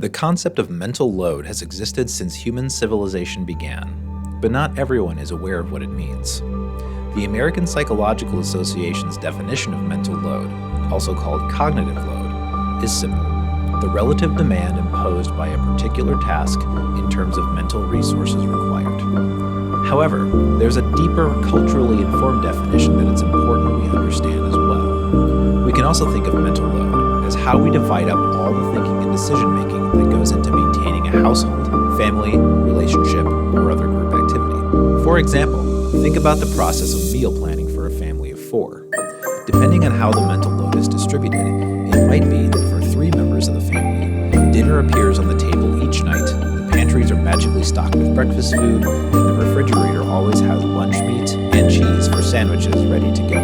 The concept of mental load has existed since human civilization began, but not everyone is aware of what it means. The American Psychological Association's definition of mental load, also called cognitive load, is simple: the relative demand imposed by a particular task in terms of mental resources required. However, there's a deeper, culturally informed definition that it's important we understand as well. We can also think of mental load as how we divide up all the thinking and decision-making that goes into maintaining a household, family, relationship, or other group activity. For example, think about the process of meal planning for a family of 4. Depending on how the mental load is distributed, it might be that for 3 members of the family, dinner appears on the table each night, the pantries are magically stocked with breakfast food, and the refrigerator always has lunch meat and cheese for sandwiches ready to go.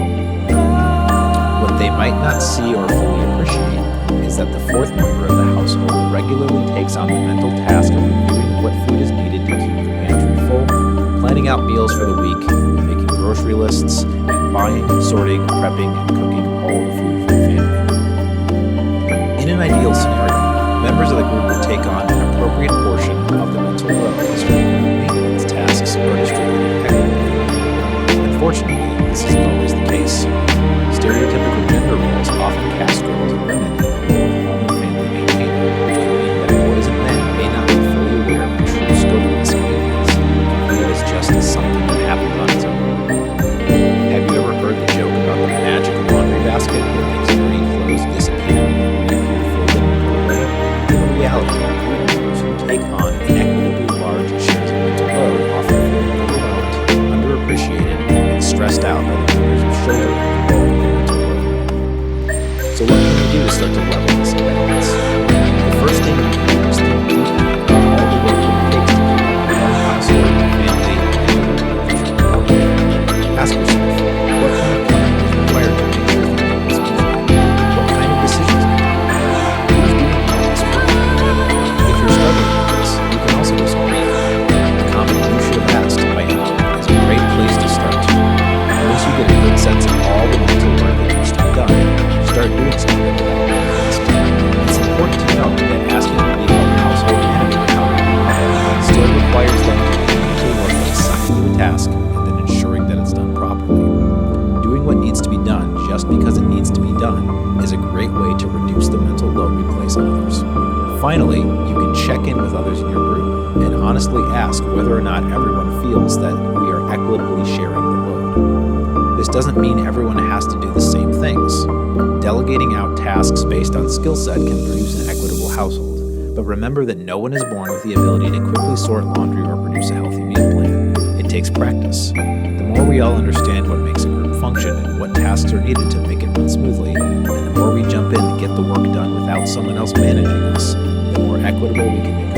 What they might not see or fully appreciate is that the 4th member of the household regularly takes on the mental task of reviewing what food is needed to keep the pantry full, planning out meals for the week, making grocery lists, and buying, sorting, prepping, and cooking all the food for the family. In an ideal scenario, members of the group would take on an appropriate portion of the mental load as maintenance tasks are distributed equitably. Unfortunately, this isn't always the case. Stereotypical gender roles often cast girls and women in the role of home and family maintainer, meaning that boys and men may not be fully aware of the true scope of this maintenance, and view it as just as something that happened on its own. Have you ever heard the joke about the magic laundry basket that makes dirty clothes disappear when you fill them and put away? In reality, members who take on inequitably large shares of mental load often feel overwhelmed, underappreciated, and stressed out by the members who shoulder the bulk of the mental load. So what can you do to start to level this imbalance? The first thing you can do is think deeply about all the work it takes to keep one household, family, and relationship. Ask yourself, what kind of planning is required to make sure things run smoothly? What kind of decisions can you make? Who's doing all this work? If you're struggling with this, you can also just breathe. The comment "you should have asked" by anyone is a great place to start. Once you get a good sense of all the mental work that needs to be done, start doing something without being asked. It's important to note that asking to be held household manager still requires them to do the mental work of assigning you a task and then ensuring that it's done properly. Doing what needs to be done just because it needs to be done is a great way to reduce the mental load we place on others. Finally, you can check in with others in your group and honestly ask whether or not everyone feels that we are equitably sharing the load. This doesn't mean everyone has to do the same things. Delegating out tasks based on skill set can produce an equitable household, but remember that no one is born with the ability to quickly sort laundry or produce a healthy meal plan. It takes practice. The more we all understand what makes a group function and what tasks are needed to make it run smoothly, and the more we jump in to get the work done without someone else managing us, the more equitable we can make